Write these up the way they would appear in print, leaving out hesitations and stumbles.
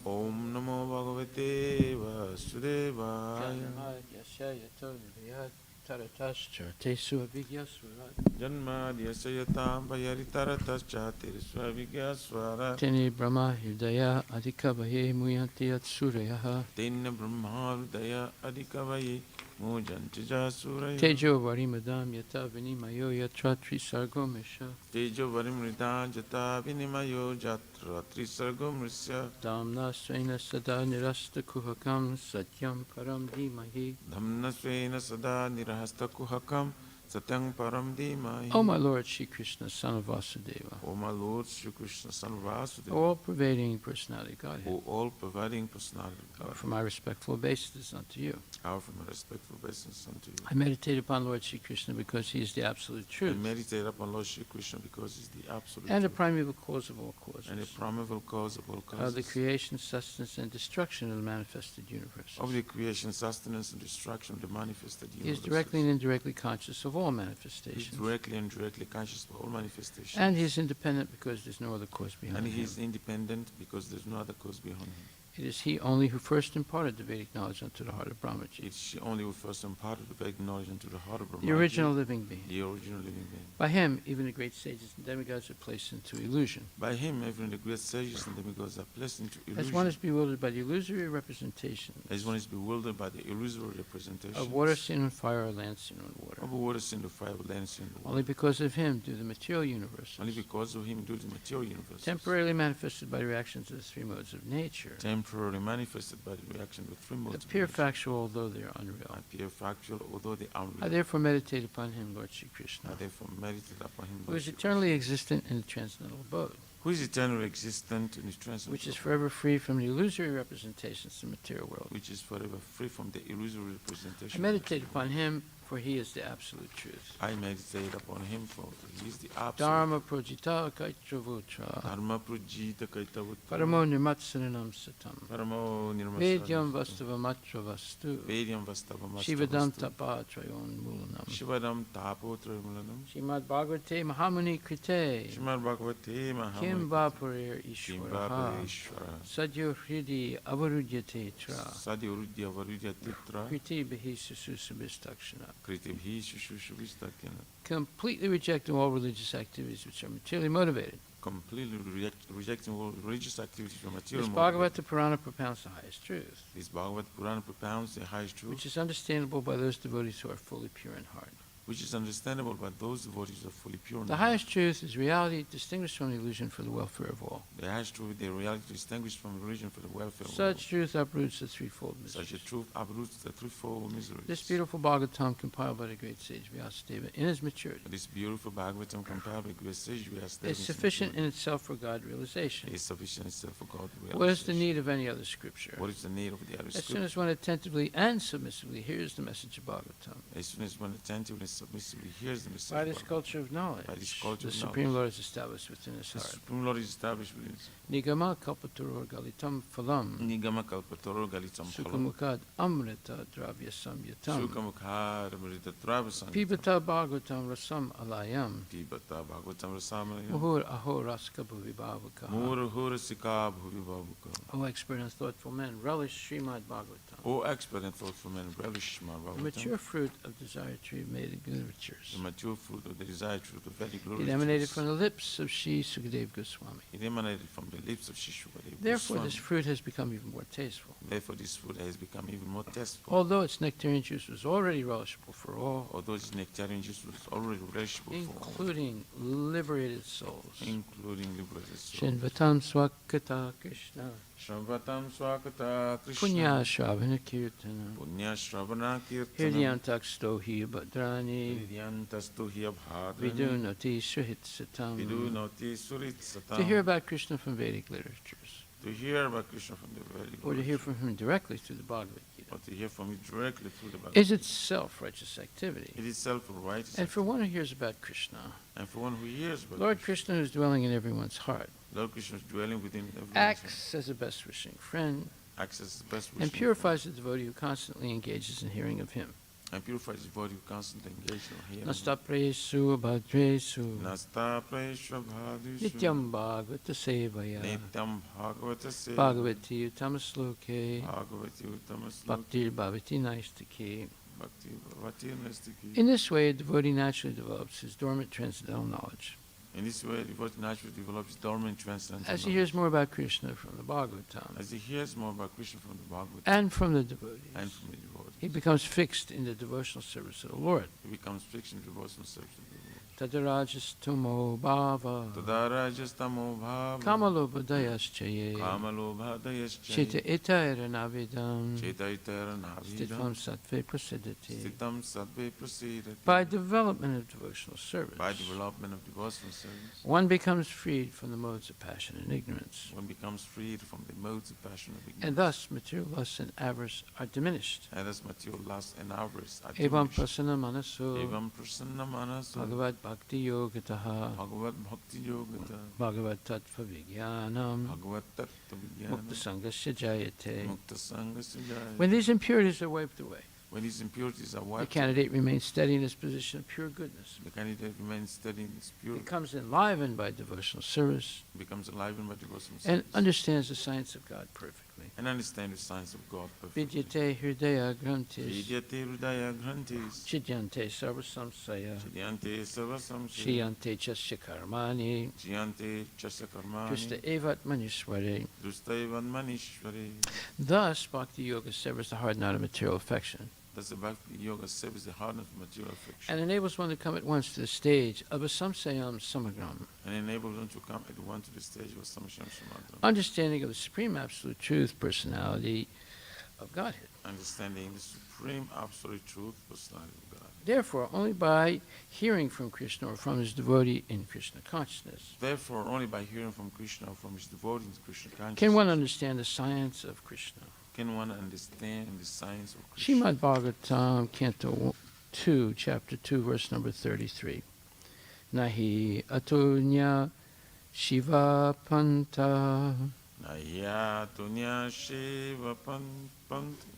Om Namo Bhagavate Vasudevaya. Janmadhyasya yatam vayaritaratashchatirasvavigyasvara. Tene Brahma Hridaya Adhikavaye Muyanti Yatsuraya Tena Brahma Hridaya Adhikavaye Mujantiya Suraya. Tejo Varimadam Yata Vinimayo Yatra Trisargo Misha Tejo Varimrita Jata Vinimayo Jatra Trisargo Mrisya. Damna Svena Sada Nirasta Kuhakam Satyam Param Dhimahi. Dhamna Svena Sada Nirahasta Kuhakam Satyam Param Dhimahi. O my Lord Shri Krishna, son of Vasudeva, O my Lord Shri Krishna, son of Vasudeva, O all-pervading personality Godhead, O all-pervading personality God, for my respectful obeisance unto you. offer my respectful obeisance unto you. I meditate upon Lord Shri Krishna because he is the absolute I truth meditate upon Lord Shri Krishna because He is the absolute and the truth primeval cause of all and the causes, primeval cause of all of the causes, creation, sustenance, and destruction of the manifested universe. of the creation, sustenance, and destruction of the manifested He is universe. directly and indirectly conscious of all He is manifestations. directly and indirectly conscious of all manifestations. And he is independent because there's no other cause behind And He him. is independent because there is no other cause behind Him. It is he only who first imparted the Vedic knowledge unto the heart of Brahmaji, It's she only who first imparted the Vedic knowledge into the heart of Brahma, the original living being. the original living being. By him, even the great sages and demigods are placed into illusion. By Him, even the great sages and demigods are placed into illusion. As one is bewildered by the illusory representations As one is bewildered by the illusory representation of water seen on fire or land seen on water. of water seen the fire, land seen the water. Only because of him do the material universes, Only because of Him do the material universe, temporarily manifested by the reactions of the three modes of nature, temporarily manifested by the reaction of three modes, appear factual although they are unreal. appear factual, although they are I unreal. therefore meditate upon him, Lord Shri Krishna, I therefore meditate upon Him, who Lord is Shri eternally existent in the transcendental abode, Krishna, who is eternally existent in His transcendental, which is forever free from the illusory representations of the material world. which is forever free from the illusory I representation. meditate upon him, for he is the absolute truth. I meditate upon Him, for He is the absolute. Dharma projita kaitra Dharma prajita kaitavutta. paramo nirmatsaranam satam, Paramo nirmasara. vedyam vastava matra vastu, Vedyam vastavam shivadam vastu. tapatrayon mulanam. Shivadam tapotramulanam. Srimad Bhagavate Mahamuni Krite, Srimad Bhagavate Mahamuni. Kim Vapurir Kimva Ishwaraha, Ishvara. Sadyo Hridi Avarudyate Tra, Sadhi Urudya Varudya Titra. Kriti Bihi Sususubhistakshana. Kritivhi Shushushubhistakina. Completely rejecting all religious activities which are materially motivated. Completely rejecting all religious activities from This material motive. Bhagavata Purana propounds the highest truth, This Bhagavad Purana propounds the highest truth, which is understandable by those devotees who are fully pure in heart. which is understandable by those devotees who are fully pure in The heart. highest truth is reality distinguished from illusion for the welfare of all. The highest truth, the reality distinguished from religion for the welfare of all. Such truth uproots the threefold Such a miseries. truth uproots the threefold miseries. This beautiful Bhagavatam compiled by the great sage Vyasadeva in his maturity This beautiful Bhagavatam compiled with great sage we are is sufficient in itself for God realization. is sufficient itself for God. What is the need of any other scripture? What is the need of the other As soon scripture? as one attentively and submissively hears the message of Bhagavatam, As soon as one attentively and submissively hears the message by of this Bhagavatam, culture of knowledge, by this culture the of Supreme knowledge, Lord is established within his the heart. Supreme Lord is established within us. Nigama kalpaturur galitam phalam, Nigama kalpatoro galitam phalam. sukhamukad amrita dravya samyatam, Sukhamukhar amrita dravasan. pibata Bhagavatam rasam alayam, Pibata Bhagavatam rasamayam. muhur aho raska bhuvibhavaka. Murahura sika bhuvibabuka. O expert and thoughtful men, relish Srimad Bhagavatam, O expert and thoughtful man, relish my the Bhagavatam. mature fruit of desire tree made in literatures. The mature fruit of the desired truth of very glorious. It emanated from the lips of Sri Sukadeva Goswami. It emanated from the lips of Shishupati. Therefore, this fruit has become even more tasteful. Therefore, this food has become even more tasteful. Although its nectarian juice was already relishable for all, Although its nectarian juice was already relishable for all, including liberated souls. including liberated souls. Shinvatam Swakata Krishna, Shravata Swakata Krishna. Punya Shravana Kirtana, Punya Shravana Kirtana. Hiryantak Stohi Bhadrani, Hridyantastu Hyabhadrani. Vidunati Suhit Satam. Vidunati Surit Satam. To hear about Krishna from Vedic literatures, To hear about Krishna from the very or to hear from him directly through the Bhagavad Gita, or to hear from it directly through the Bhagavad is itself righteous activity. It is self-righteous. And for one who hears about Krishna, And for one who hears about Lord Krishna, who is dwelling in everyone's heart, Lord Krishna is dwelling within everyone. acts as a best wishing friend Acts as the best and wishing purifies the devotee who constantly engages in hearing of him. And purify his devotee who constantly engage in hearing. Nastapresu bhadresu Nasta Preshwa Bhadishu Nityam Bhagavata Sevaya Nityam Bhagavata Seva Bhagavati Uttamasloke Bhagavati Uttamasloke Bhakti Bhavati Naistaki. Bhakti Bhavati Nastiki. In this way, a devotee naturally develops his dormant transcendental knowledge. In this way, the devotee naturally develops dormant transcendental As he knowledge. hears more about Krishna from the Bhagavatam As he hears more about Krishna from the Bhagavad and from the devotees, and from the devotees, he becomes fixed in the devotional service of the Lord. he becomes fixed in devotional service of the Lord. Tadarajastumo bhava Tadarajastamo bhava kamalobhadayaschaye Kamalobhadayascha chita itairanavidam Chaitaitaranavidam stitvam sattve prasidati. Stitam Sattve Prasidati. By development of devotional service, By development of devotional service, one becomes freed from the modes of passion and ignorance, one becomes freed from the modes of passion of ignorance. and thus material lust and avarice are diminished. And thus material lust and avarice are Evam diminished. prasana manaso Evam prasanna manasa Bhagavad Bhakti Yogataha Bhagavad Bhakti Yogata Bhagavad Tattva Vijnanam Bhagavad Tattva Mukta Vijnana Sangasya Jayate. Mukta Sangasya Jaya. When these impurities are wiped away, When these impurities are the wiped, candidate remains steady in his position of pure goodness. the candidate remains steady in his pure, Becomes enlivened by devotional service becomes enlivened by devotional and service, understands the science of God perfectly. and understand the science of God perfectly. Vidyate Hridaya Grantis Vidyate Hridaya Grantis Chidyante Sarva Samsaya Chidyante Sarva Samshaya Shriyante Chasya Karmani Chidyante Chasya Drista Karmani Evat Manishware. Drustaivan Manishwari. Thus, Bhakti Yoga severs the hard knot of material affection Thus the Bhakti Yoga severs the hardness of material affection and enables one to come at once to the stage of a samsayam samagram, and enables one to come at once to the stage of Samsham Shamadram, understanding of the supreme absolute truth, personality of Godhead. understanding the supreme absolute truth, personality of God. Therefore, only by hearing from Krishna or from his devotee in Krishna consciousness Therefore, only by hearing from Krishna or from his devotees in Krishna consciousness can one understand the science of Krishna. can one understand the science of Krishna. Srimad Bhagavatam, Canto 2, Chapter 2, verse number 33. Nahi atunya shiva panta Naya tunya shiva panti.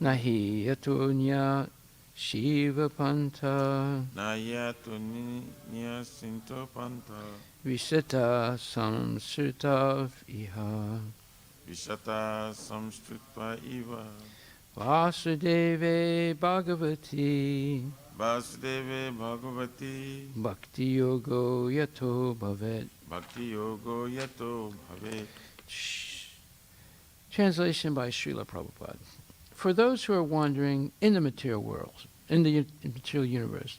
Nahi atunya shiva panta Naya tunya sinto panta. visita samsrita iha Vishata samstrutva iva. Vasudeve Bhagavati Vasudeve Bhagavati. Bhakti Yogo Yato Bhavet. Bhakti Yogo Yato Bhave. Translation by Srila Prabhupada. For those who are wandering in the material world, in the material universe,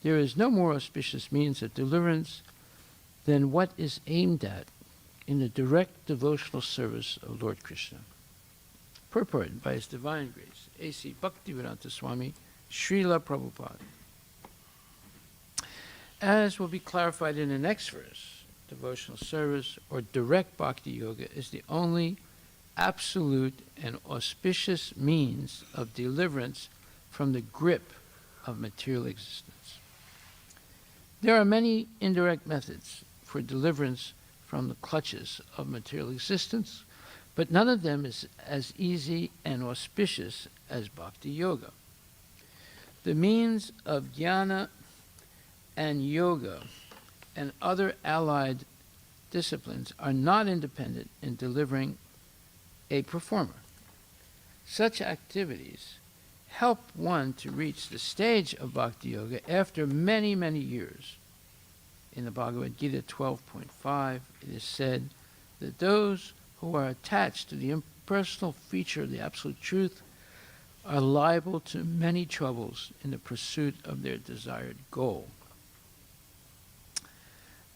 there is no more auspicious means of deliverance than what is aimed at in the direct devotional service of Lord Krishna. Purported by His Divine Grace, A.C. Bhaktivedanta Swami, Srila Prabhupada. As will be clarified in the next verse, devotional service or direct bhakti yoga is the only absolute and auspicious means of deliverance from the grip of material existence. There are many indirect methods for deliverance from the clutches of material existence, but none of them is as easy and auspicious as bhakti yoga. The means of jnana and yoga and other allied disciplines are not independent in delivering a performer. Such activities help one to reach the stage of bhakti yoga after many, many years. In the Bhagavad-Gita 12.5, it is said that those who are attached to the impersonal feature of the Absolute Truth are liable to many troubles in the pursuit of their desired goal.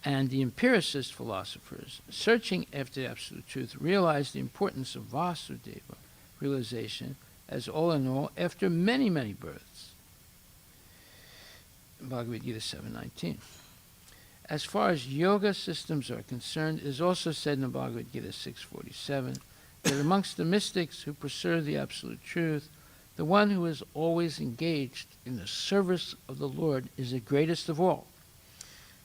And the empiricist philosophers, searching after the Absolute Truth, realize the importance of Vasudeva realization as all in all after many, many births. Bhagavad-Gita 7.19. As far as yoga systems are concerned, it is also said in the Bhagavad-Gita 6.47 that amongst the mystics who pursue the Absolute Truth, the one who is always engaged in the service of the Lord is the greatest of all.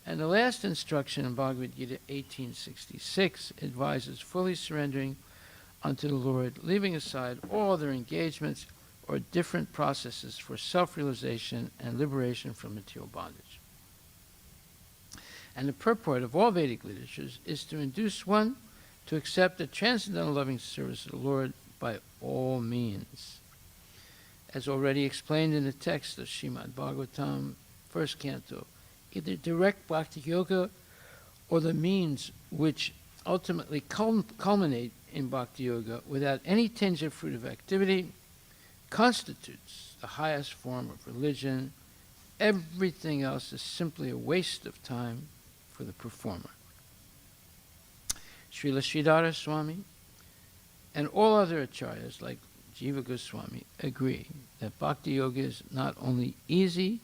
And the last instruction in Bhagavad-Gita 18.66 advises fully surrendering unto the Lord, leaving aside all other engagements or different processes for self-realization and liberation from material bondage. And the purport of all Vedic literatures is to induce one to accept the transcendental loving service of the Lord by all means. As already explained in the text of Srimad Bhagvatam, first canto, either direct bhakti yoga or the means which ultimately culminate in bhakti yoga without any tinge of fruitive activity constitutes the highest form of religion. Everything else is simply a waste of time for the performer. Srila Sridhara Swami and all other acharyas like Jiva Goswami agree that bhakti yoga is not only easy,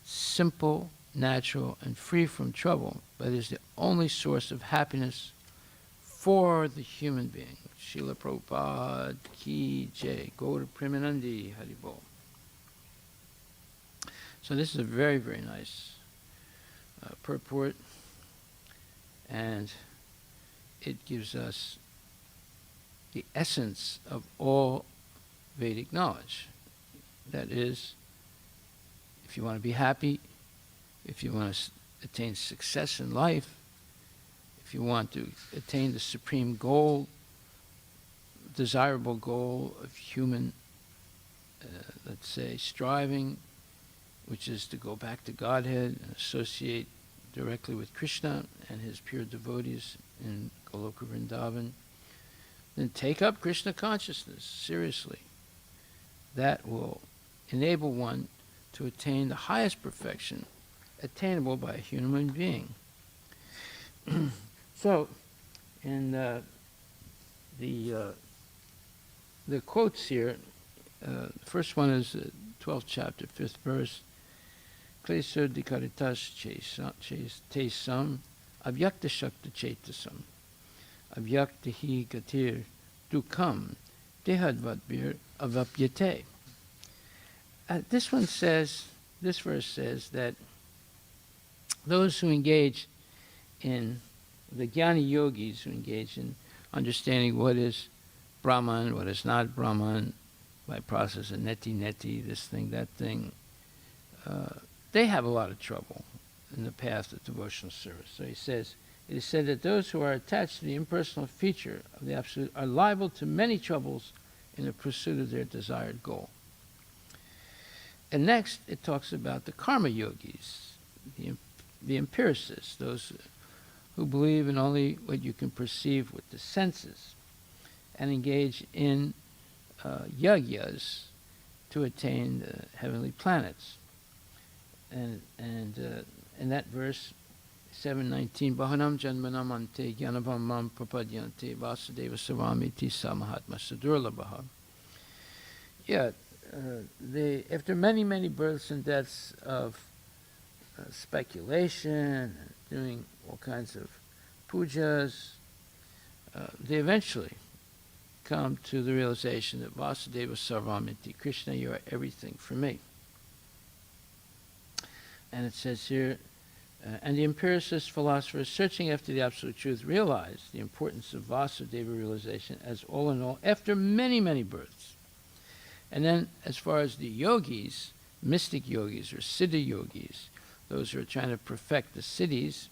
simple, natural, and free from trouble, but is the only source of happiness for the human being. Srila Prabhupada Ki Jai, Gaura Premanandi Haribol. So this is a very, very nice purport, and it gives us the essence of all Vedic knowledge. That is, if you want to be happy, if you want to attain success in life, if you want to attain the supreme goal, desirable goal of human, let's say, striving, which is to go back to Godhead and associate directly with Krishna and his pure devotees in Goloka Vrindavan, then take up Krishna consciousness seriously. That will enable one to attain the highest perfection attainable by a human being. So, in the quotes here, the first one is 12th chapter, 5th verse. Klesar dikaritas tesam avyakta shakta chetasam avyakta hi gatir dukam dehadvadbir avapyate. This verse says that those who engage in, the jnani yogis who engage in understanding what is Brahman, what is not Brahman, by process of neti, this thing, that thing, they have a lot of trouble in the path of devotional service. So he says, it is said that those who are attached to the impersonal feature of the Absolute are liable to many troubles in the pursuit of their desired goal. And next, it talks about the karma yogis, the empiricists, those who believe in only what you can perceive with the senses and engage in yagyas to attain the heavenly planets. And in that verse, 7:19, Bahanam janmanam ante gyanavam mam prapadyante vasudeva savamiti samahatma sadurlabhaha. Yeah, after many, many births and deaths of speculation and doing all kinds of pujas, they eventually come to the realization that Vasudeva Sarvamiti, Krishna, you are everything for me. And it says here, and the empiricist philosophers searching after the absolute truth realized the importance of Vasudeva realization as all in all after many, many births. And then as far as the yogis, mystic yogis or siddha yogis, those who are trying to perfect the siddhis,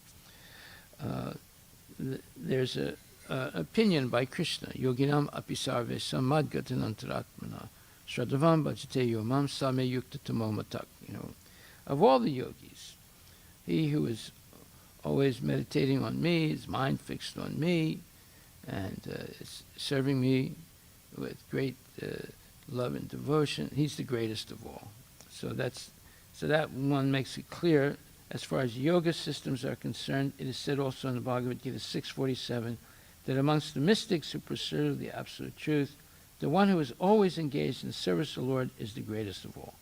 there's an opinion by Krishna, yoginam apisarve samadgatanantaratmana shraddhavam bhajate yomam same yukta tamomatak. Of all the yogis, he who is always meditating on me, his mind fixed on me, and is serving me with great love and devotion, he's the greatest of all. So that one makes it clear. As far as yoga systems are concerned, it is said also in the Bhagavad-Gita 6:47 that amongst the mystics who pursue the absolute truth, the one who is always engaged in the service of the Lord is the greatest of all.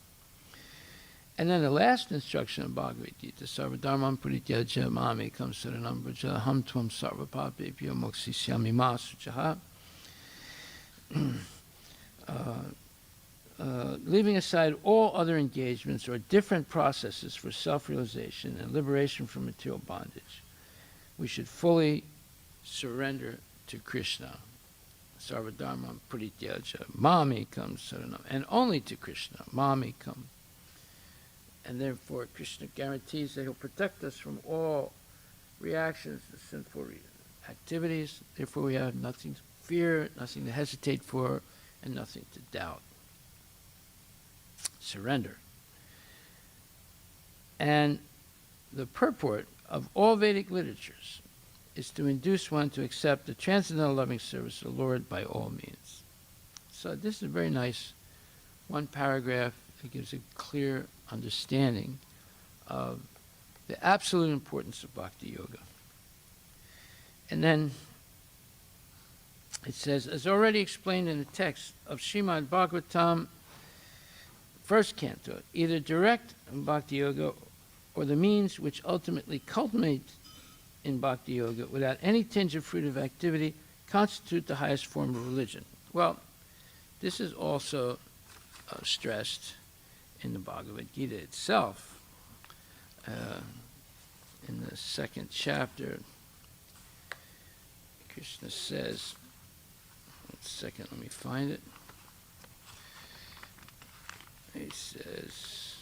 And then the last instruction of Bhagavad-Gita, Sarvadharmam Parityajya Mamekam Saranam Vraja Ham Tvam Sarvapapebhyo Mokshisyami Ma Suchaha. Leaving aside all other engagements or different processes for self-realization and liberation from material bondage, we should fully surrender to Krishna. Sarvadharma Parityaja, Mamekam Saranam, and only to Krishna, Mamekam. And therefore Krishna guarantees that he'll protect us from all reactions to sinful activities. Therefore we have nothing to fear, nothing to hesitate for, and nothing to doubt. Surrender. And the purport of all Vedic literatures is to induce one to accept the transcendental loving service of the Lord by all means. So this is a very nice one paragraph. It gives a clear understanding of the absolute importance of Bhakti Yoga. And then it says, as already explained in the text of Srimad Bhagvatam, first canto, either direct Bhakti Yoga or the means which ultimately culminate in Bhakti Yoga without any tinge of fruitive activity constitute the highest form of religion. Well, this is also stressed in the Bhagavad-Gita itself. In the second chapter, Krishna says, one second, let me find it. He says,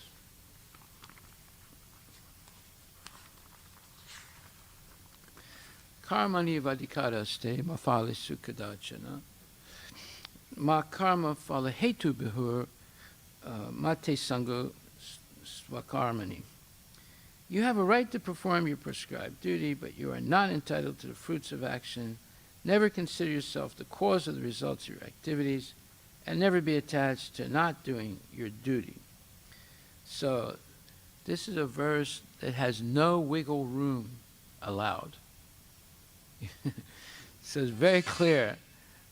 Karmani vadikaraste ma phale sukadachana ma karma phala hetu bihur mate sango swakarmani. You have a right to perform your prescribed duty, but you are not entitled to the fruits of action. Never consider yourself the cause of the results of your activities, and never be attached to not doing your duty. So this is a verse that has no wiggle room allowed. So it's very clear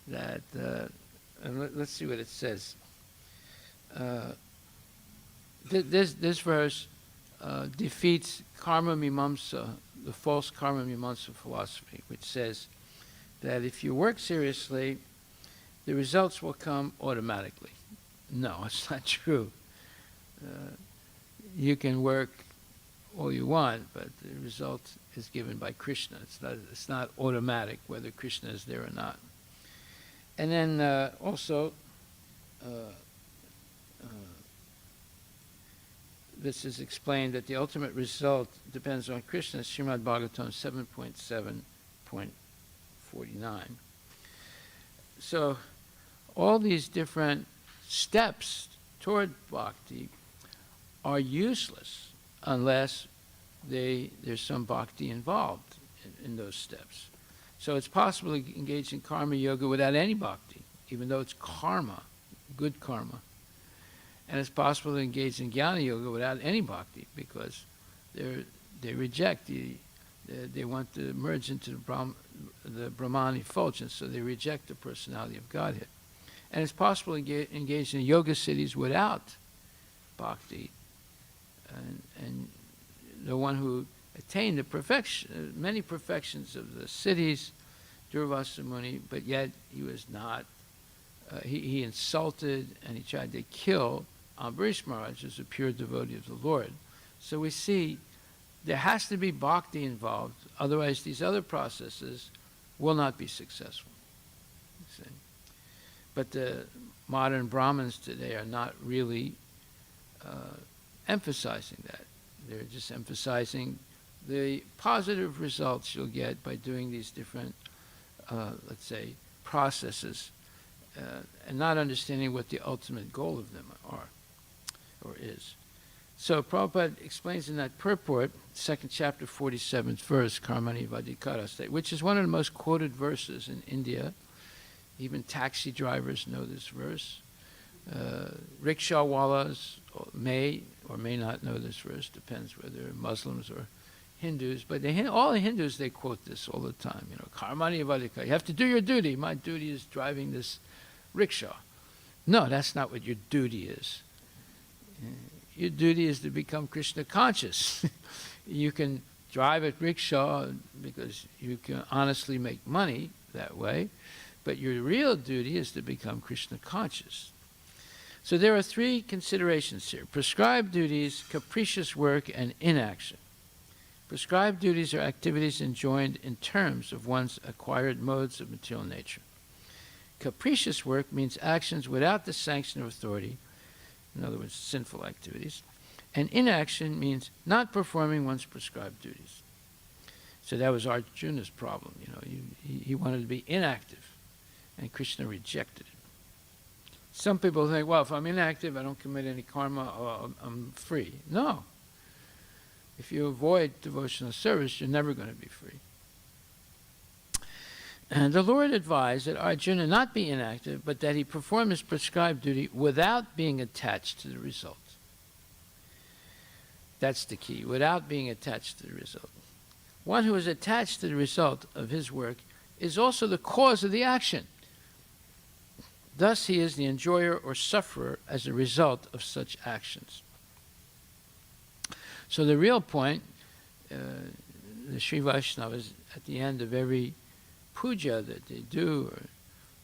that, and let's see what it says. This verse defeats karma mimamsa, the false karma mimamsa philosophy, which says that if you work seriously, the results will come automatically. No, it's not true. You can work all you want, but the result is given by Krishna. It's not automatic whether Krishna is there or not. And then also, this is explained that the ultimate result depends on Krishna, Srimad Bhagavatam 7.7.49. So all these different steps toward bhakti are useless unless there's some bhakti involved in those steps. So it's possible to engage in karma yoga without any bhakti, even though it's karma, good karma. And it's possible to engage in jnana yoga without any bhakti, because they reject they want to merge into the Brahman effulgence, so they reject the personality of Godhead. And it's possible to engage in yoga siddhis without bhakti. And the one who attained the many perfections of the siddhis, Durvasa Muni, but yet he was not, he insulted and he tried to kill Harivilas Maharaj, as a pure devotee of the Lord. So we see there has to be bhakti involved, otherwise these other processes will not be successful. You see? But the modern Brahmins today are not really emphasizing that. They're just emphasizing the positive results you'll get by doing these different, let's say, processes, and not understanding what the ultimate goal of them are, or is. So Prabhupada explains in that purport, second chapter, 47th verse, Karmani Vadikaraste, which is one of the most quoted verses in India. Even taxi drivers know this verse. Rickshaw-wallas may or may not know this verse, depends whether they're Muslims or Hindus, but all the Hindus, they quote this all the time. You know, Karmani Vadika, you have to do your duty. My duty is driving this rickshaw. No, that's not what your duty is. Your duty is to become Krishna conscious. You can drive a rickshaw because you can honestly make money that way, but your real duty is to become Krishna conscious. So there are three considerations here: prescribed duties, capricious work, and inaction. Prescribed duties are activities enjoined in terms of one's acquired modes of material nature. Capricious work means actions without the sanction of authority, in other words, sinful activities. And inaction means not performing one's prescribed duties. So that was Arjuna's problem. He wanted to be inactive, and Krishna rejected it. Some people think, well, if I'm inactive, I don't commit any karma, or I'm free. No. If you avoid devotional service, you're never going to be free. And the Lord advised that Arjuna not be inactive, but that he perform his prescribed duty without being attached to the result. That's the key, without being attached to the result. One who is attached to the result of his work is also the cause of the action. Thus, he is the enjoyer or sufferer as a result of such actions. So the real point, the Sri Vaishnavas, at the end of every puja that they do,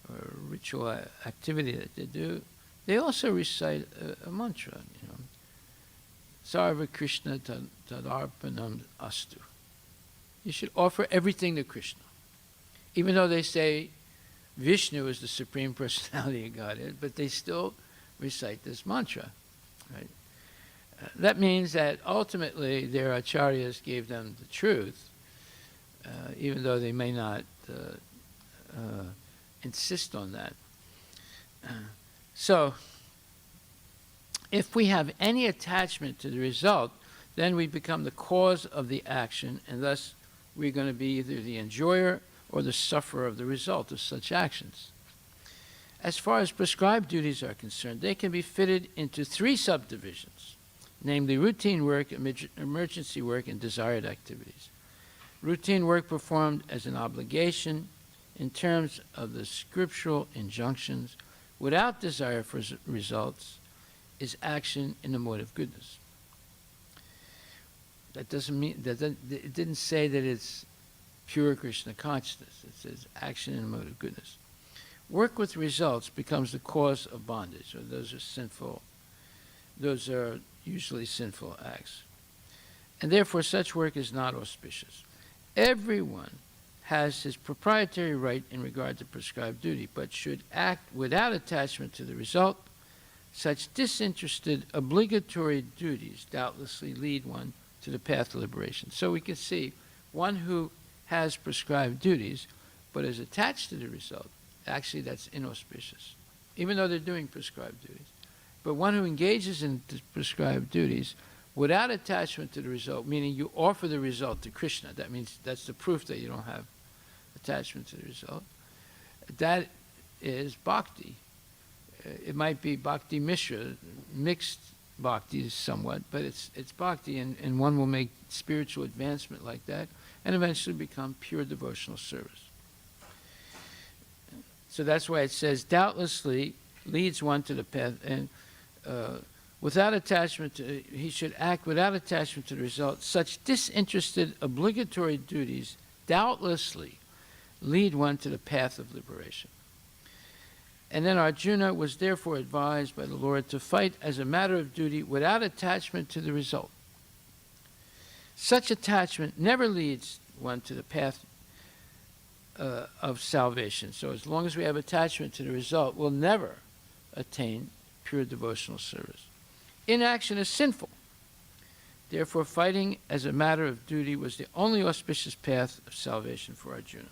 or ritual activity that they do, they also recite a mantra, Sarva Krishna Tadarpanam Astu. You should offer everything to Krishna. Even though they say Vishnu is the Supreme Personality of Godhead, but they still recite this mantra. Right? That means that ultimately their acharyas gave them the truth, even though they may not insist on that. So, if we have any attachment to the result, then we become the cause of the action, and thus we're going to be either the enjoyer or the sufferer of the result of such actions. As far as prescribed duties are concerned, they can be fitted into three subdivisions, namely routine work, emergency work, and desired activities. Routine work performed as an obligation in terms of the scriptural injunctions without desire for results is action in the mode of goodness. That doesn't mean that it didn't say that it's pure Krishna consciousness. It says action in the mode of goodness. Work with results becomes the cause of bondage, or those are sinful. Those are usually sinful acts, and therefore such work is not auspicious. Everyone has his proprietary right in regard to prescribed duty, but should act without attachment to the result. Such disinterested, obligatory duties doubtlessly lead one to the path of liberation. So we can see one who has prescribed duties, but is attached to the result, actually that's inauspicious, even though they're doing prescribed duties. But one who engages in prescribed duties without attachment to the result, meaning you offer the result to Krishna, that means that's the proof that you don't have attachment to the result, that is bhakti. It might be bhakti mishra, mixed bhakti somewhat, but it's bhakti, and one will make spiritual advancement like that, and eventually become pure devotional service. So that's why it says, doubtlessly leads one to the path, and without attachment to, he should act without attachment to the result. Such disinterested, obligatory duties doubtlessly lead one to the path of liberation. And then Arjuna was therefore advised by the Lord to fight as a matter of duty without attachment to the result. Such attachment never leads one to the path of salvation. So as long as we have attachment to the result, we'll never attain pure devotional service. Inaction is sinful. Therefore, fighting as a matter of duty was the only auspicious path of salvation for Arjuna.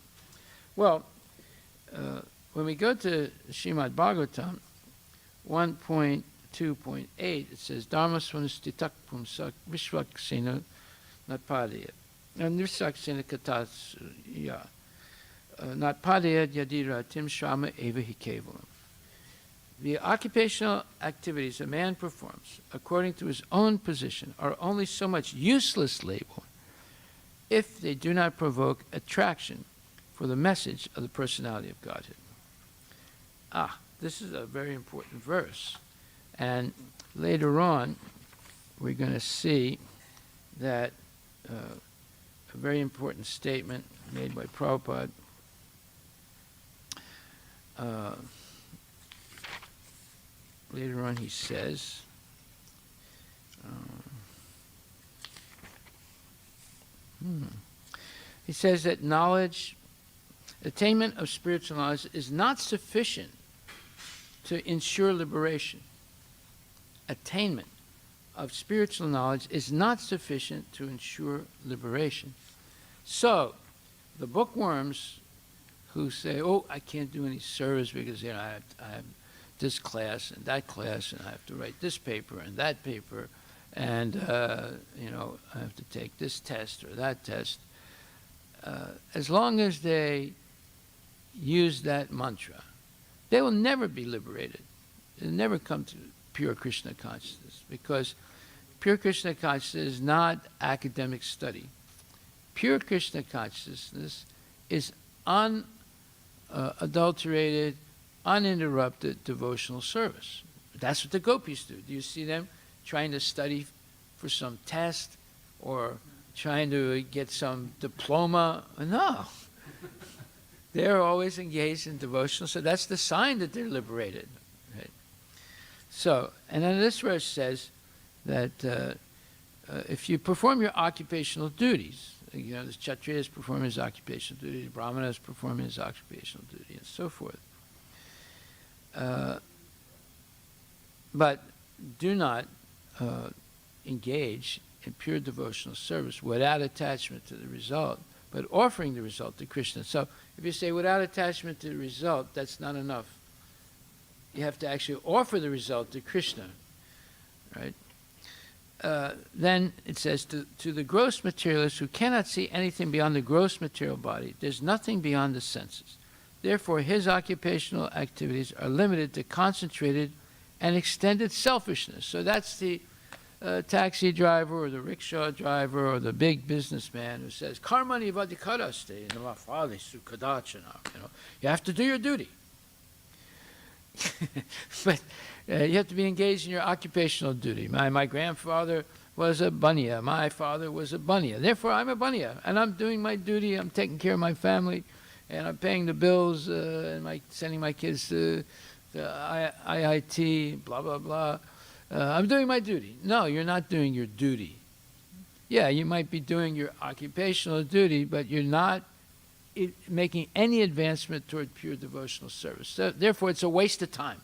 Well, when we go to Srimad Bhagvatam 1.2.8, it says, Dharma swanustitak pumsak vishvaksena natpadaya. Nirsaksena katatsuya. Natpadaya yadira tim shama eva hi kevalam. The occupational activities a man performs according to his own position are only so much useless labor if they do not provoke attraction for the message of the personality of Godhead. This is a very important verse. And later on, we're going to see that a very important statement made by Prabhupada later on he says, he says that knowledge, Attainment of spiritual knowledge is not sufficient to ensure liberation. Attainment of spiritual knowledge is not sufficient to ensure liberation. So, the bookworms who say, oh, I can't do any service because I have this class and that class, and I have to write this paper and that paper, and I have to take this test or that test. As long as they use that mantra, they will never be liberated. They'll never come to pure Krishna consciousness, because pure Krishna consciousness is not academic study. Pure Krishna consciousness is unadulterated, uninterrupted devotional service. That's what the gopis do. Do you see them trying to study for some test or trying to get some diploma? No. They're always engaged in devotional, so that's the sign that they're liberated. Right? So, and then this verse says that if you perform your occupational duties, the Kshatriyas perform his occupational duty, the Brahmanas perform his occupational duty, and so forth. But do not engage in pure devotional service without attachment to the result, but offering the result to Krishna. So if you say without attachment to the result, that's not enough. You have to actually offer the result to Krishna, right? Then it says, to the gross materialist who cannot see anything beyond the gross material body, there's nothing beyond the senses. Therefore, his occupational activities are limited to concentrated and extended selfishness. So that's the taxi driver or the rickshaw driver or the big businessman who says, Karmani vadikaraste, you have to do your duty. But you have to be engaged in your occupational duty. My grandfather was a baniya. My father was a baniya. Therefore, I'm a baniya, and I'm doing my duty. I'm taking care of my family, and I'm paying the bills, and sending my kids to the IIT, blah, blah, blah. I'm doing my duty. No, you're not doing your duty. Yeah, you might be doing your occupational duty, but you're not making any advancement toward pure devotional service. So, therefore, it's a waste of time,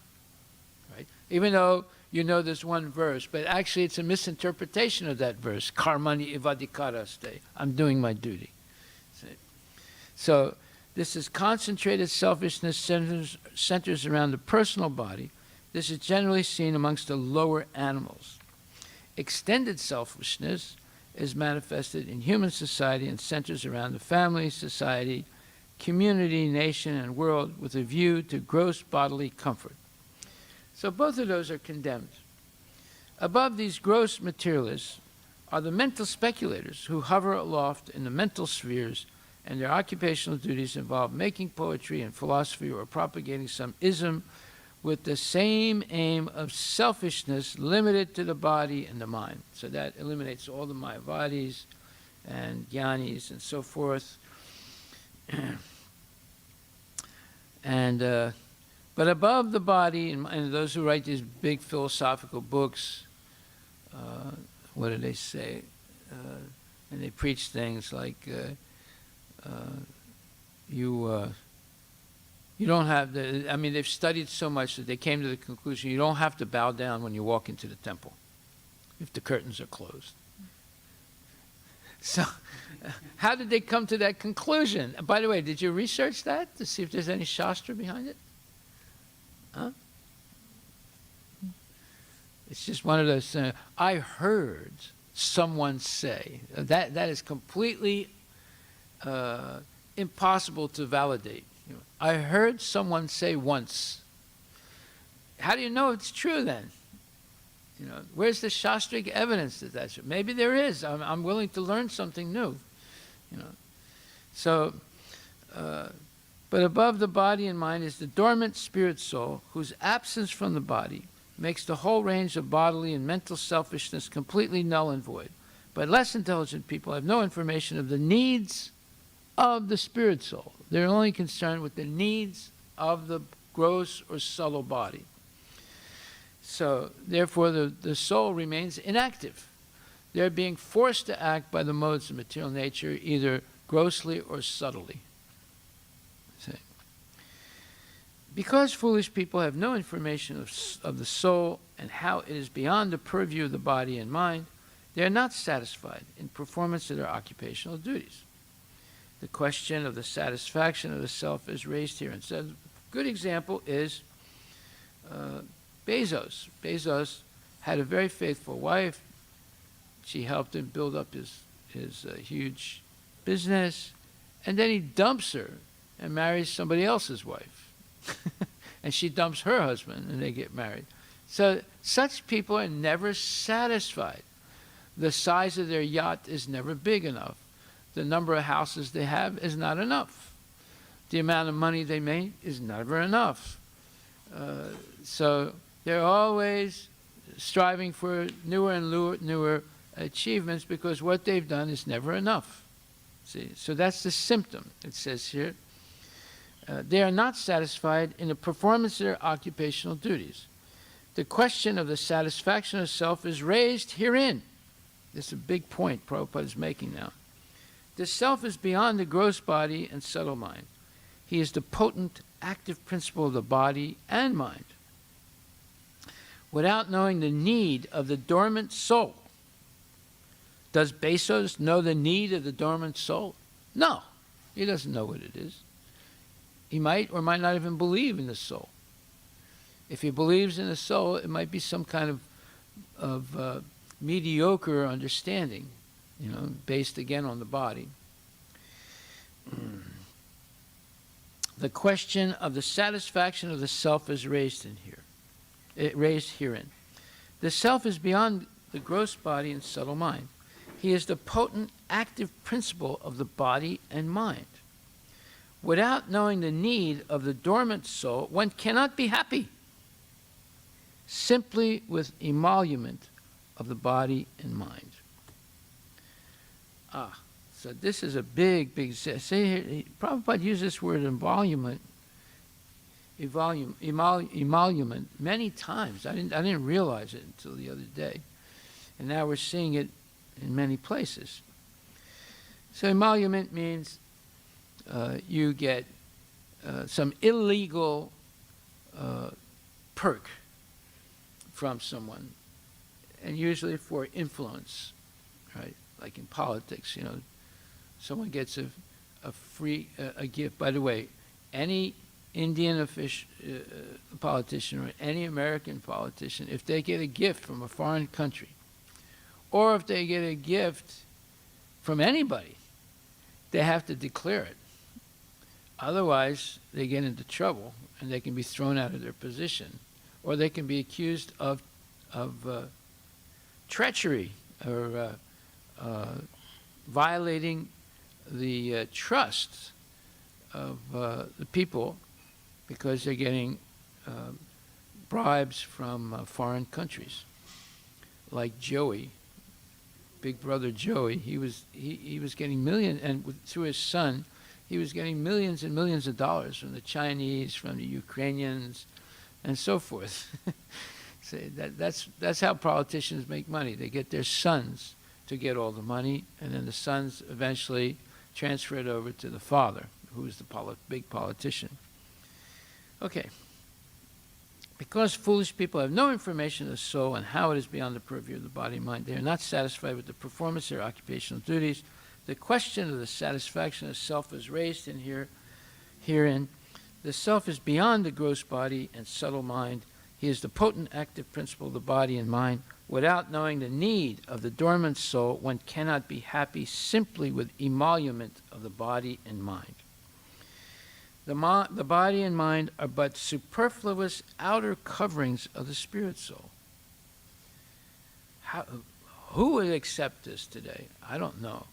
right? Even though you know this one verse, but actually it's a misinterpretation of that verse. Karmani ivadikaraste. I'm doing my duty. So this is concentrated selfishness centers around the personal body. This is generally seen amongst the lower animals. Extended selfishness is manifested in human society and centers around the family, society, community, nation, and world with a view to gross bodily comfort. So both of those are condemned. Above these gross materialists are the mental speculators who hover aloft in the mental spheres, and their occupational duties involve making poetry and philosophy or propagating some ism with the same aim of selfishness limited to the body and the mind. So that eliminates all the Mayavadis and Jnanis and so forth. But above the body, and those who write these big philosophical books, what do they say? And they preach things like, you don't have the, I mean, they've studied so much that they came to the conclusion you don't have to bow down when you walk into the temple if the curtains are closed. So, how did they come to that conclusion? By the way, did you research that to see if there's any Shastra behind it? Huh? It's just one of those things. I heard someone say. That is completely impossible to validate. I heard someone say once. How do you know it's true then? Where's the Shastric evidence that that's true? Maybe there is. I'm willing to learn something new. So, but above the body and mind is the dormant spirit soul, whose absence from the body makes the whole range of bodily and mental selfishness completely null and void. But less intelligent people have no information of the needs of the spirit soul. They're only concerned with the needs of the gross or subtle body. So, therefore, the soul remains inactive. They're being forced to act by the modes of material nature, either grossly or subtly. Because foolish people have no information of the soul and how it is beyond the purview of the body and mind, they are not satisfied in performance of their occupational duties. The question of the satisfaction of the self is raised here. And so a good example is Bezos. Bezos had a very faithful wife. She helped him build up his huge business, and then he dumps her and marries somebody else's wife. And she dumps her husband, and they get married. So such people are never satisfied. The size of their yacht is never big enough. The number of houses they have is not enough. The amount of money they make is never enough. So they're always striving for newer and newer achievements because what they've done is never enough. See, so that's the symptom, it says here. They are not satisfied in the performance of their occupational duties. The question of the satisfaction of self is raised herein. This is a big point Prabhupada is making now. The self is beyond the gross body and subtle mind. He is the potent, active principle of the body and mind. Without knowing the need of the dormant soul. Does Bezos know the need of the dormant soul? No, he doesn't know what it is. He might or might not even believe in the soul. If he believes in the soul, it might be some kind of mediocre understanding, based again on the body. The question of the satisfaction of the self is raised herein. The self is beyond the gross body and subtle mind. He is the potent, active principle of the body and mind. Without knowing the need of the dormant soul, one cannot be happy. Simply with emolument of the body and mind. So this is a big, see here, Prabhupada used this word emolument many times. I didn't realize it until the other day. And now we're seeing it in many places. So emolument means you get some illegal perk from someone, and usually for influence, right? Like in politics, someone gets a free gift. By the way, any Indian politician or any American politician, if they get a gift from a foreign country, or if they get a gift from anybody, they have to declare it. Otherwise, they get into trouble and they can be thrown out of their position, or they can be accused of treachery or violating the trust of the people because they're getting bribes from foreign countries. Like Joey, Big Brother Joey, he was getting millions, and through his son, he was getting millions and millions of dollars from the Chinese, from the Ukrainians, and so forth. So that's how politicians make money. They get their sons to get all the money, and then the sons eventually transfer it over to the father, who's the big politician. Okay. Because foolish people have no information of the soul and how it is beyond the purview of the body and mind, they are not satisfied with the performance of their occupational duties. The question of the satisfaction of self is raised herein. The self is beyond the gross body and subtle mind. He is the potent active principle of the body and mind. Without knowing the need of the dormant soul, one cannot be happy simply with emolument of the body and mind. The body and mind are but superfluous outer coverings of the spirit soul. Who would accept this today? I don't know.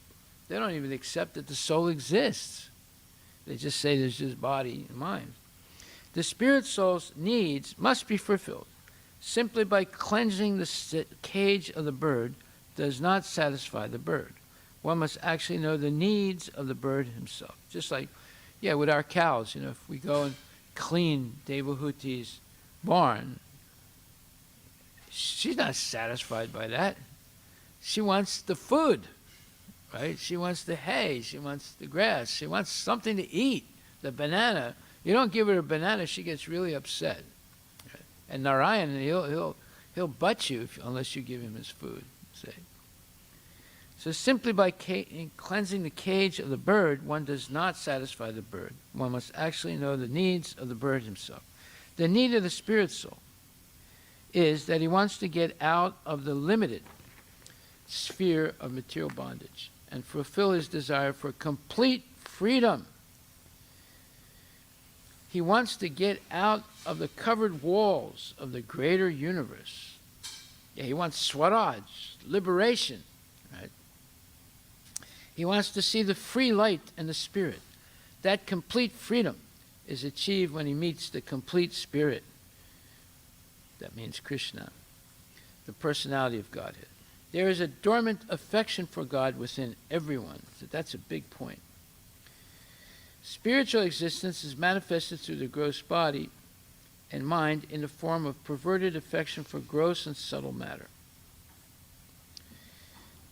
They don't even accept that the soul exists. They just say there's just body and mind. The spirit soul's needs must be fulfilled. Simply by cleansing the cage of the bird does not satisfy the bird. One must actually know the needs of the bird himself. Just like, with our cows, if we go and clean Devahuti's barn, she's not satisfied by that. She wants the food, right? She wants the hay, she wants the grass, she wants something to eat, the banana. You don't give her a banana, she gets really upset. And Narayan, he'll butt you unless you give him his food. Say. So simply by cleansing the cage of the bird, one does not satisfy the bird. One must actually know the needs of the bird himself. The need of the spirit soul is that he wants to get out of the limited sphere of material bondage and fulfill his desire for complete freedom. He wants to get out of the covered walls of the greater universe. Yeah, he wants Swaraj, liberation, right? He wants to see the free light and the spirit. That complete freedom is achieved when he meets the complete spirit. That means Krishna, the personality of Godhead. There is a dormant affection for God within everyone. So that's a big point. Spiritual existence is manifested through the gross body and mind in the form of perverted affection for gross and subtle matter.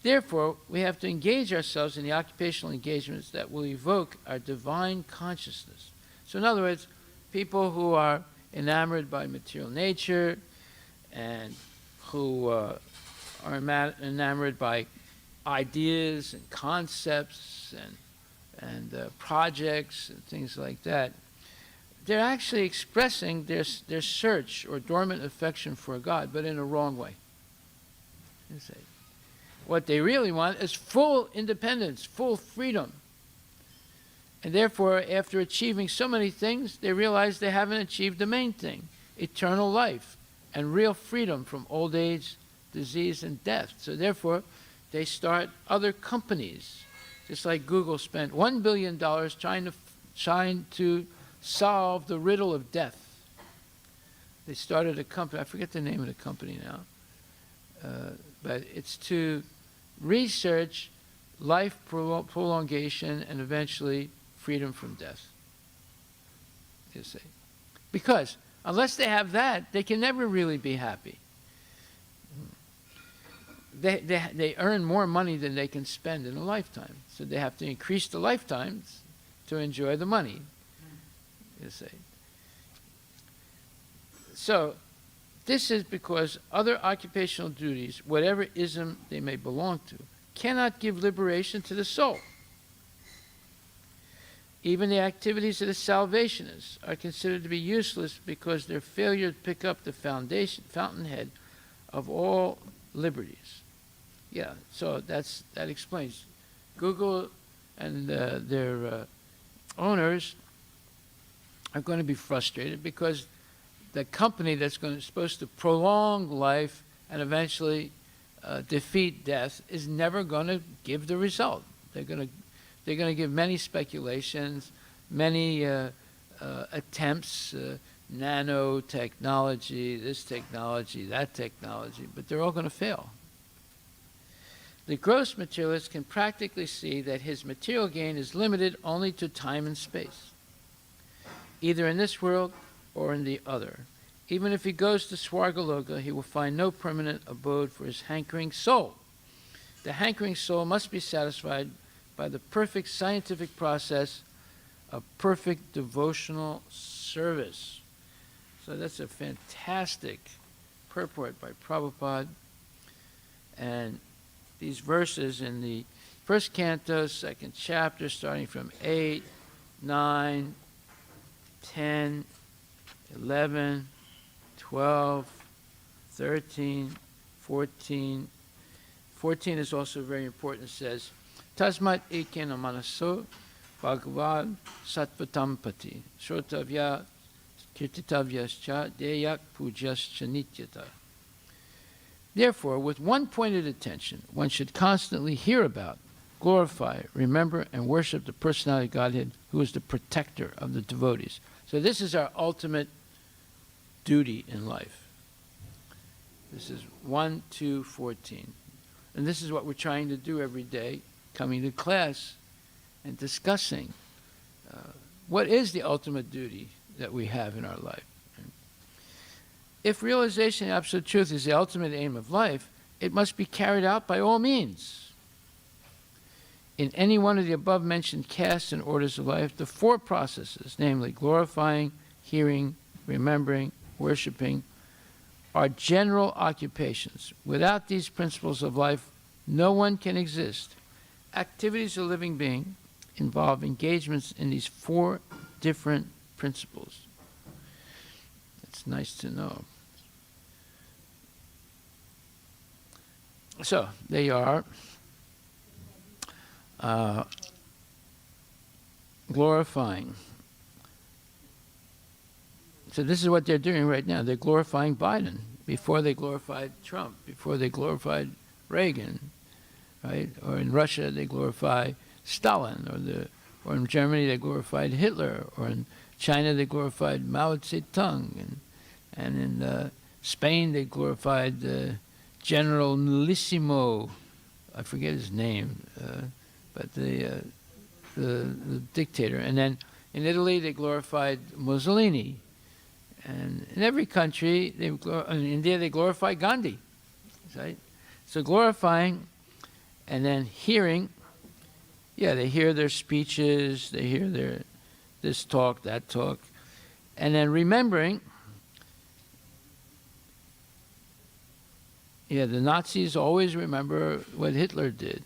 Therefore, we have to engage ourselves in the occupational engagements that will evoke our divine consciousness. So in other words, people who are enamored by material nature and who are enamored by ideas and concepts and projects and things like that, they're actually expressing their search or dormant affection for God, but in a wrong way. You see. What they really want is full independence, full freedom. And therefore, after achieving so many things, they realize they haven't achieved the main thing, eternal life and real freedom from old age, disease, and death. So therefore, they start other companies. Just like Google spent $1 billion trying to solve the riddle of death. They started a company, I forget the name of the company now, but it's to research life prolongation and eventually freedom from death. You see. Because unless they have that, they can never really be happy. They earn more money than they can spend in a lifetime. So they have to increase the lifetimes to enjoy the money, you see. So this is because other occupational duties, whatever ism they may belong to, cannot give liberation to the soul. Even the activities of the Salvationists are considered to be useless because their failure to pick up the fountainhead of all liberties. Yeah, so that explains. Google and their owners are going to be frustrated because the company that's supposed to prolong life and eventually defeat death is never going to give the result. They're going to give many speculations, many attempts, nanotechnology, this technology, that technology, but they're all going to fail. The gross materialist can practically see that his material gain is limited only to time and space, either in this world or in the other. Even if he goes to Swargaloka, he will find no permanent abode for his hankering soul. The hankering soul must be satisfied by the perfect scientific process of perfect devotional service. So that's a fantastic purport by Prabhupada. And these verses in the first canto, second chapter, starting from 8, 9, 10, 11, 12, 13, 14. 14 is also very important. It says, Tasmat ekena manaso bhagavad sattvatam-pati shrotavya kirtitavyascha deyak pujaschya nityata. Therefore, with one pointed attention, one should constantly hear about, glorify, remember, and worship the personality of Godhead, who is the protector of the devotees. So this is our ultimate duty in life. This is 1, 2, 14. And this is what we're trying to do every day, coming to class and discussing what is the ultimate duty that we have in our life. If realization of absolute truth is the ultimate aim of life, it must be carried out by all means. in any one of the above-mentioned castes and orders of life, the four processes, namely glorifying, hearing, remembering, worshiping, are general occupations. Without these principles of life, no one can exist. Activities of a living being involve engagements in these four different principles. It's nice to know. So, they are glorifying. So this is what they're doing right now. They're glorifying Biden. Before they glorified Trump, before they glorified Reagan, right? Or in Russia they glorify Stalin, or in Germany they glorified Hitler, or in China they glorified Mao Zedong, and in Spain they glorified General Nullissimo, I forget his name, but the dictator. And then in Italy they glorified Mussolini. And in every country, in India, they glorify Gandhi, right? So glorifying, and then hearing, yeah, they hear their speeches, they hear their this talk, that talk, and then remembering, yeah, the Nazis always remember what Hitler did,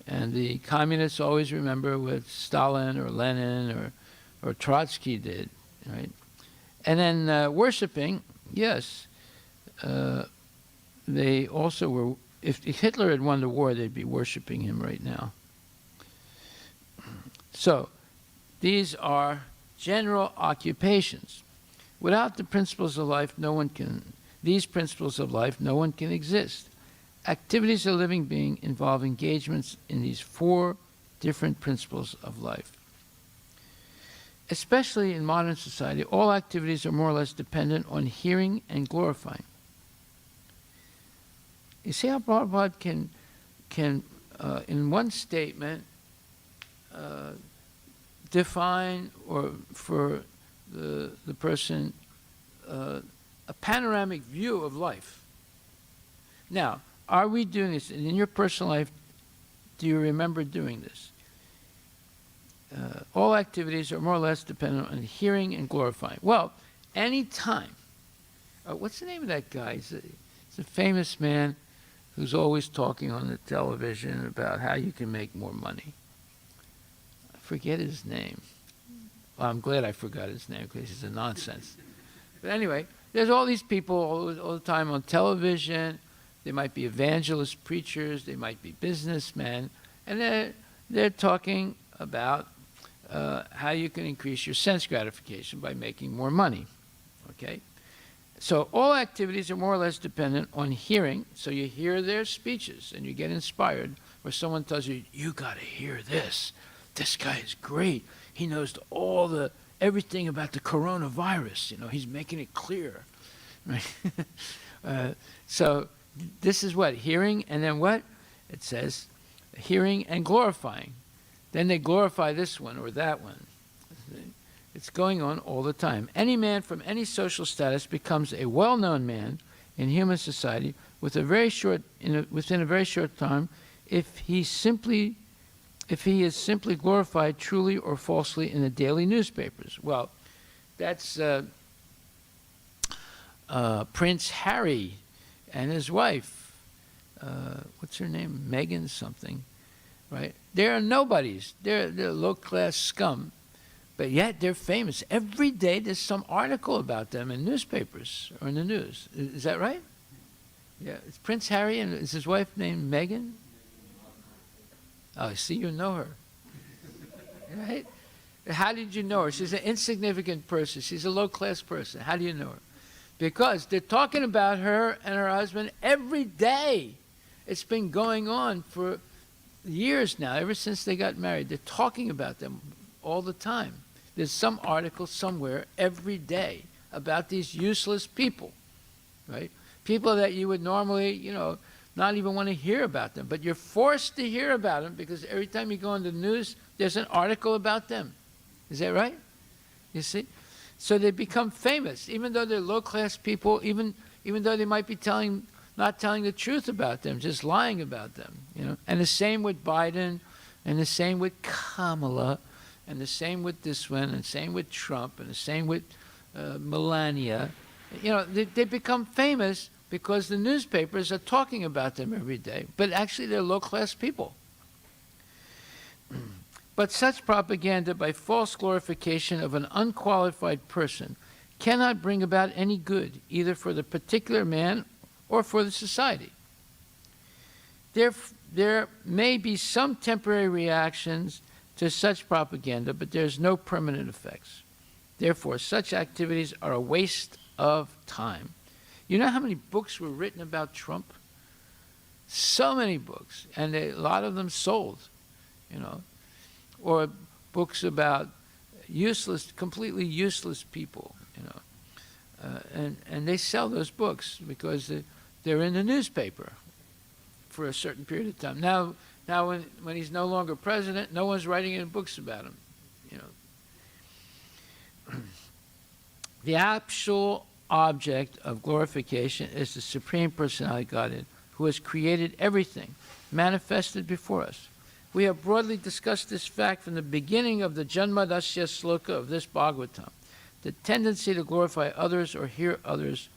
and the communists always remember what Stalin or Lenin or Trotsky did, right? And then worshiping, yes, they also were, if Hitler had won the war, they'd be worshiping him right now. So, these are general occupations. Without the principles of life, these principles of life, no one can exist. Activities of a living being involve engagements in these four different principles of life. Especially in modern society, all activities are more or less dependent on hearing and glorifying. You see how Prabhupada can in one statement, define, or for the person, a panoramic view of life. Now, are we doing this? And in your personal life, do you remember doing this? All activities are more or less dependent on hearing and glorifying. Well, any time. What's the name of that guy? He's a famous man who's always talking on the television about how you can make more money. I forget his name. Well, I'm glad I forgot his name because he's a nonsense. But anyway, there's all these people all the time on television. They might be evangelists, preachers, they might be businessmen, and they're talking about how you can increase your sense gratification by making more money, okay? So all activities are more or less dependent on hearing, so you hear their speeches and you get inspired, or someone tells you, you gotta hear this. This guy is great. He knows everything about the coronavirus, you know, he's making it clear, right? So this is what? Hearing, and then what? It says hearing and glorifying. Then they glorify this one or that one. It's going on all the time. Any man from any social status becomes a well-known man in human society within a very short time if he is simply glorified truly or falsely in the daily newspapers. Well, that's Prince Harry and his wife. What's her name? Meghan something. Right? They're nobodies. They're low-class scum, but yet they're famous. Every day there's some article about them in newspapers or in the news. Is that right? Yeah. It's Prince Harry, and is his wife named Meghan? Oh, see, you know her. Right? How did you know her? She's an insignificant person. She's a low-class person. How do you know her? Because they're talking about her and her husband every day. It's been going on for years now, ever since they got married. They're talking about them all the time. There's some article somewhere every day about these useless people, right? People that you would normally, you know, not even want to hear about them, but you're forced to hear about them because every time you go on the news, there's an article about them. Is that right? You see? So they become famous, even though they're low-class people, even though they might be not telling the truth about them, just lying about them, you know. And the same with Biden, And the same with Kamala, and the same with this one, and the same with Trump, and the same with Melania. You know, they become famous because the newspapers are talking about them every day, but actually they're low-class people. But such propaganda by false glorification of an unqualified person cannot bring about any good, either for the particular man or for the society. There may be some temporary reactions to such propaganda, but there's no permanent effects. Therefore, such activities are a waste of time. You know how many books were written about Trump? So many books, and a lot of them sold, you know, or books about useless, completely useless people, you know, and they sell those books because they're in the newspaper for a certain period of time. Now when he's no longer president, no one's writing any books about him, you know. The actual object of glorification is the Supreme Personality Godhead, who has created everything, manifested before us. We have broadly discussed this fact from the beginning of the Janmadasya Sloka of this Bhagavatam. The tendency to glorify others or hear others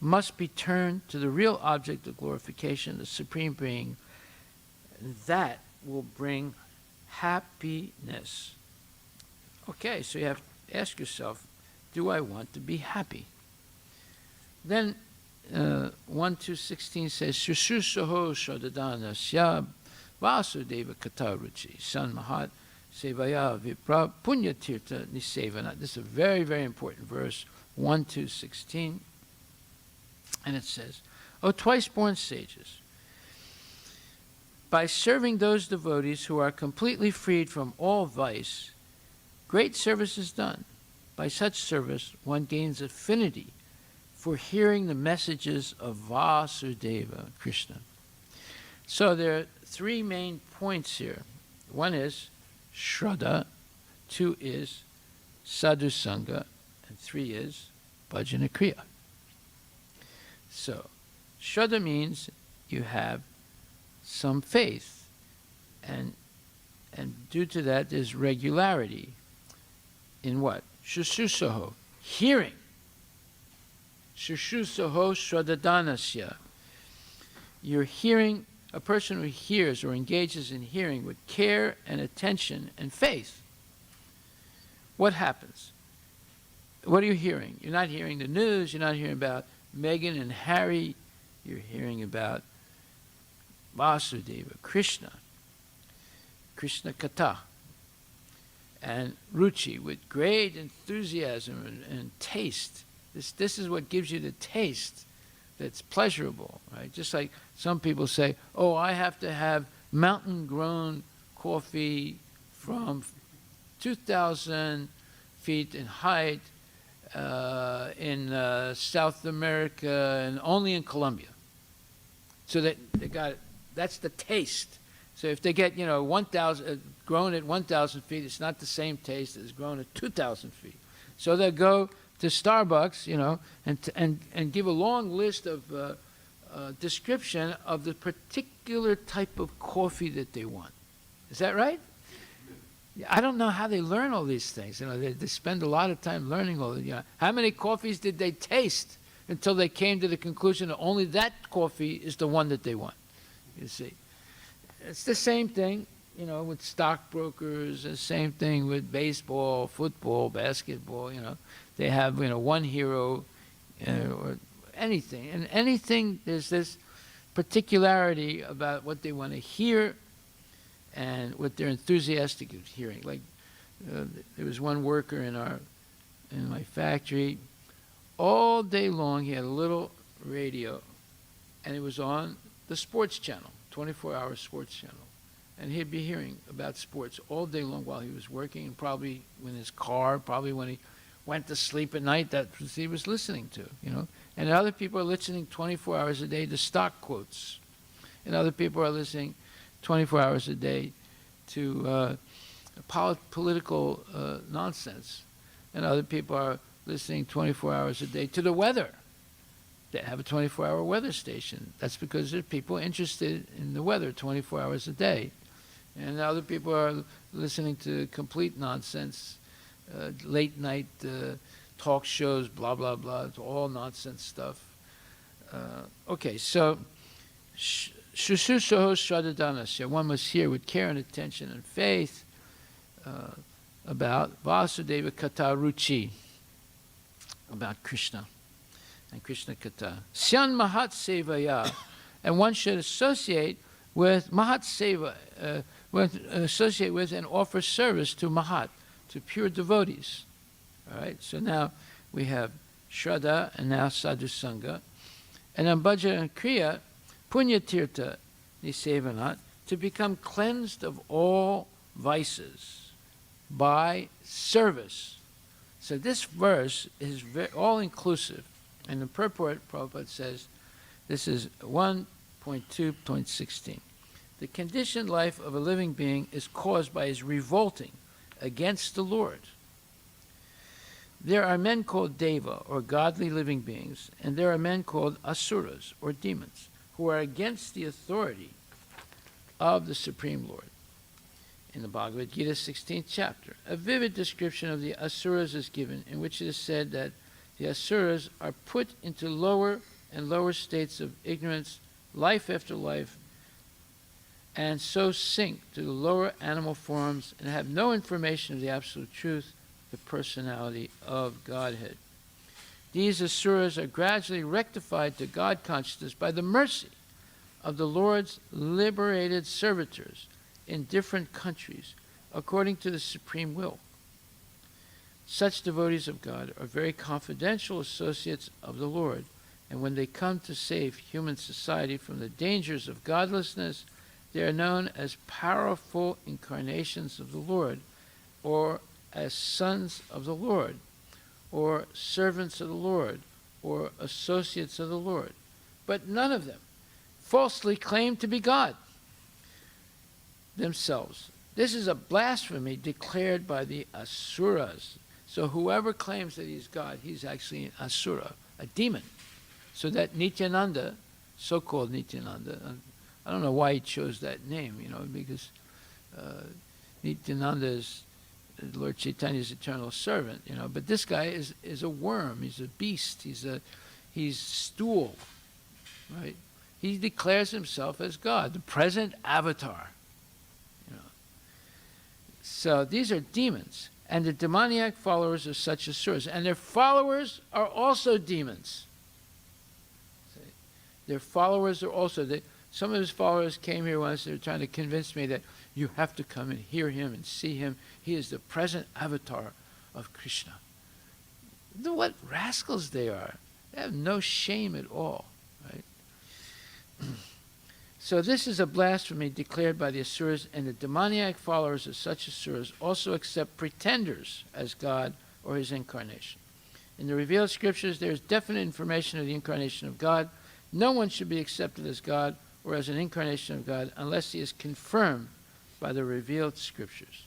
must be turned to the real object of glorification, the Supreme Being. That will bring happiness. Okay, so you have to ask yourself, do I want to be happy? Then 1-2-16 says, Shushusaho Shodadana Syab Vasudeva Kataruchi San Mahat Sevaya Vipra Punyatirtha Nisevana. This is a very, very important verse, 1-16. And it says, O twice-born sages, by serving those devotees who are completely freed from all vice, great service is done. By such service, one gains affinity for hearing the messages of Vasudeva, Krishna. So there are three main points here. One is Shraddha, two is Sadhu Sangha, and three is Bhajana Kriya. So, Shraddha means you have some faith, and due to that there's regularity in what? Shushusaho, hearing. Shushusaho Shraddhadanasya. You're hearing, a person who hears or engages in hearing with care and attention and faith. What happens? What are you hearing? You're not hearing the news, you're not hearing about Meghan and Harry, you're hearing about Vasudeva, Krishna Katha, and Ruchi with great enthusiasm and taste. This is what gives you the taste that's pleasurable, right? Just like some people say, oh, I have to have mountain-grown coffee from 2,000 feet in height in South America and only in Colombia. So that they got it. That's the taste. So if they get, 1,000 grown at 1,000 feet, it's not the same taste as grown at 2,000 feet. So they'll go to Starbucks, and give a long list of description of the particular type of coffee that they want. Is that right? I don't know how they learn all these things. They spend a lot of time learning all this. How many coffees did they taste until they came to the conclusion that only that coffee is the one that they want? You see, it's the same thing, with stockbrokers. The same thing with baseball, football, basketball. They have one hero, or anything, and anything. There's this particularity about what they want to hear and what they're enthusiastic of hearing. Like there was one worker in my factory. All day long he had a little radio, and it was on the sports channel, 24-hour sports channel. And he'd be hearing about sports all day long while he was working, and probably in his car, probably when he went to sleep at night, that's what he was listening to, And other people are listening 24 hours a day to stock quotes. And other people are listening 24 hours a day to political nonsense. And other people are listening 24 hours a day to the weather. They have a 24-hour weather station. That's because there are people interested in the weather 24 hours a day. And other people are listening to complete nonsense, late night talk shows, blah, blah, blah. It's all nonsense stuff. Okay, so Shususoho Shradhadanasya, one must hear with care and attention and faith about Vasudeva Kata Ruchi, about Krishna and Krishna Kata. Syan Mahat Sevaya, and one should associate with Mahat Seva, associate with and offer service to Mahat, to pure devotees. All right, so now we have Shraddha and now Sadhu Sangha. And then Bhaja and Kriya, Punya Tirtha Nisevanat, to become cleansed of all vices by service. So this verse is all-inclusive. And the purport, Prabhupada says, this is 1.2.16. The conditioned life of a living being is caused by his revolting against the Lord. There are men called Deva, or godly living beings, and there are men called Asuras, or demons, who are against the authority of the Supreme Lord. In the Bhagavad-Gita 16th chapter, a vivid description of the Asuras is given, in which it is said that the Asuras are put into lower and lower states of ignorance, life after life, and so sink to the lower animal forms and have no information of the absolute truth, the personality of Godhead. These Asuras are gradually rectified to God consciousness by the mercy of the Lord's liberated servitors in different countries, according to the supreme will. Such devotees of God are very confidential associates of the Lord, and when they come to save human society from the dangers of godlessness, they are known as powerful incarnations of the Lord, or as sons of the Lord, or servants of the Lord, or associates of the Lord. But none of them falsely claim to be God themselves. This is a blasphemy declared by the Asuras. So whoever claims that he's God, he's actually an Asura, a demon. So that Nityananda, so-called Nityananda, I don't know why he chose that name, because Nityananda is Lord Chaitanya's eternal servant, but this guy is a worm, he's a beast, he's stool, right? He declares himself as God, the present avatar. So these are demons, and the demoniac followers of such Asuras, and their followers are also demons. Their followers are also, some of his followers came here once, they were trying to convince me that you have to come and hear him and see him. He is the present avatar of Krishna. What rascals they are. They have no shame at all, right? So this is a blasphemy declared by the Asuras, and the demoniac followers of such Asuras also accept pretenders as God or his incarnation. In the revealed scriptures, there is definite information of the incarnation of God. No one should be accepted as God or as an incarnation of God unless he is confirmed by the revealed scriptures.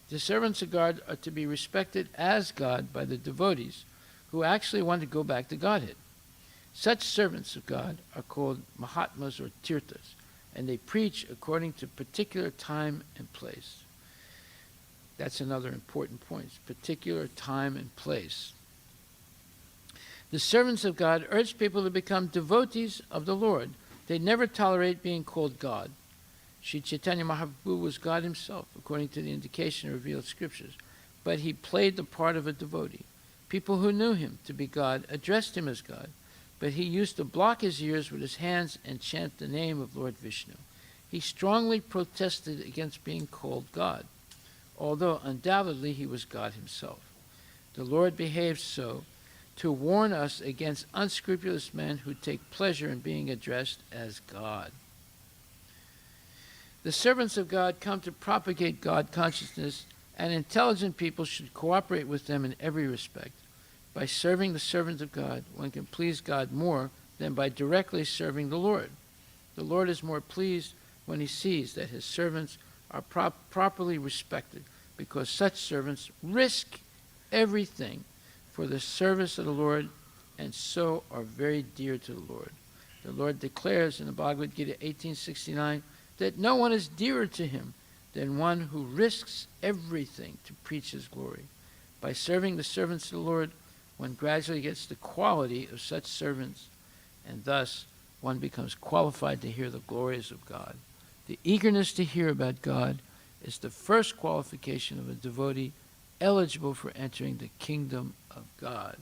The servants of God are to be respected as God by the devotees who actually want to go back to Godhead. Such servants of God are called Mahatmas or Tirthas, and they preach according to particular time and place. That's another important point, particular time and place. The servants of God urge people to become devotees of the Lord. They never tolerate being called God. Sri Chaitanya Mahaprabhu was God himself, according to the indication of revealed scriptures, but he played the part of a devotee. People who knew him to be God addressed him as God, but he used to block his ears with his hands and chant the name of Lord Vishnu. He strongly protested against being called God, although undoubtedly he was God himself. The Lord behaved so to warn us against unscrupulous men who take pleasure in being addressed as God. The servants of God come to propagate God consciousness, and intelligent people should cooperate with them in every respect. By serving the servant of God, one can please God more than by directly serving the Lord. The Lord is more pleased when he sees that his servants are properly respected, because such servants risk everything for the service of the Lord, and so are very dear to the Lord. The Lord declares in the Bhagavad-Gita 1869 that no one is dearer to him than one who risks everything to preach his glory. By serving the servants of the Lord, one gradually gets the quality of such servants, and thus one becomes qualified to hear the glories of God. The eagerness to hear about God is the first qualification of a devotee eligible for entering the kingdom of God.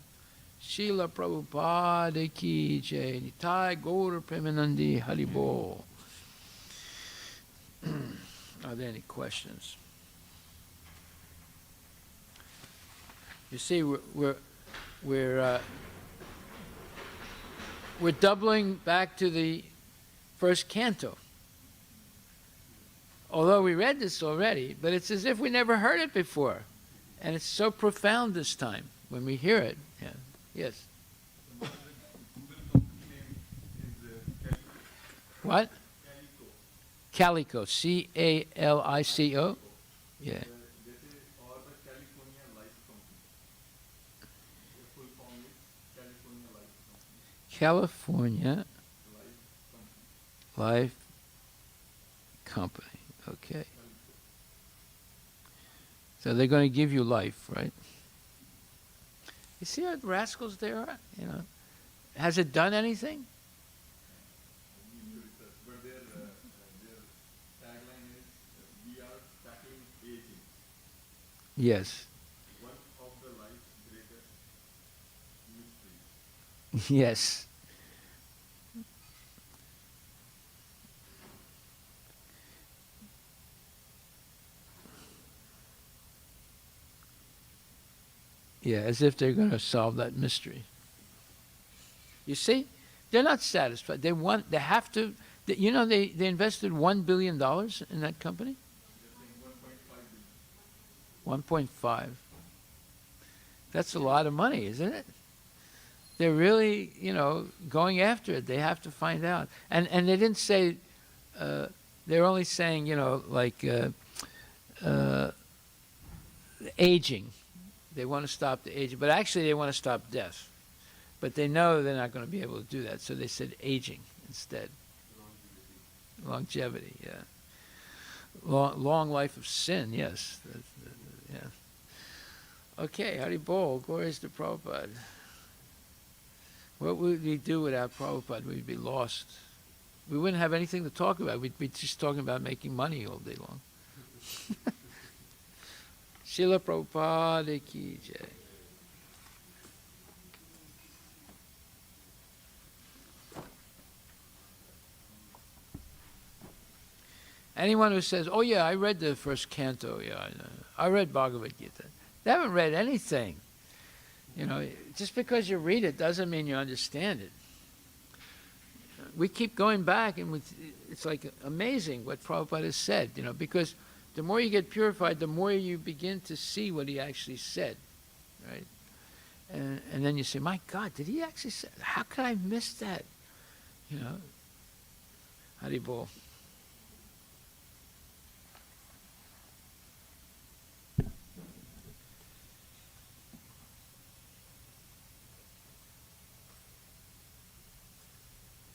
Srila Prabhupada ki jai, Nitai Gaur Premanandi Haribol. Are there any questions? You see, we're doubling back to the first canto. Although we read this already, but it's as if we never heard it before. And it's so profound this time when we hear it. Yeah. Yes. What? Calico. C-A-L-I-C-O? Yeah. California Life Company. Okay. So they're going to give you life, right? You see how rascals they are? You know, has it done anything? Their tagline is, "We are tackling aging." Yes. One of the life's greatest mysteries. Yes. Yeah, as if they're going to solve that mystery. You see, they're not satisfied. They have to. You know, they invested $1 billion in that company. 1.5. That's a lot of money, isn't it? They're really, you know, going after it. They have to find out. And they didn't say. They're only saying, you know, like aging. They want to stop the aging, but actually they want to stop death. But they know they're not going to be able to do that, so they said aging instead. Longevity, yeah. Long life of sin, yes. Yeah. Okay, Hari Bol, glories to Prabhupada. What would we do without Prabhupada? We'd be lost. We wouldn't have anything to talk about. We'd be just talking about making money all day long. Srila Prabhupada ki jai. Anyone who says, "Oh yeah, I read the first canto, yeah, I read Bhagavad-Gita," they haven't read anything. You know, just because you read it doesn't mean you understand it. We keep going back, and it's like amazing what Prabhupada has said, you know, because the more you get purified, the more you begin to see what he actually said, right? And then you say, my God, did he actually say, how could I miss that? You know, Haribol.